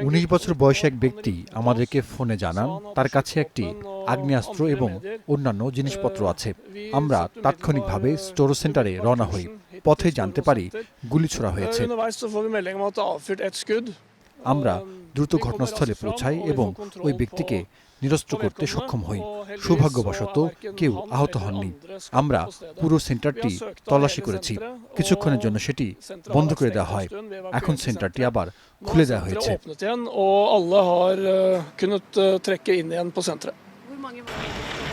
19 বছর বয়সী এক ব্যক্তি আমাদেরকে ফোনে জানান তার কাছে একটি আগ্নেয়াস্ত্র এবং অন্যান্য জিনিসপত্র আছে। আমরা তাৎক্ষণিকভাবে স্টোর সেন্টারে রওনা হই। পথে জানতে পারি গুলি ছোড়া হয়েছে। আমরা দ্রুত ঘটনাস্থলে পৌঁছাই এবং ওই ব্যক্তিকে নিরস্ত্র করতে সক্ষম হই। সৌভাগ্যবশত কেউ আহত হননি। আমরা পুরো সেন্টারটি তল্লাশি করেছি। কিছুক্ষণের জন্য সেটি বন্ধ করে দেওয়া হয়। এখন সেন্টারটি আবার খুলে দেওয়া হয়েছে। Hvor mange var det?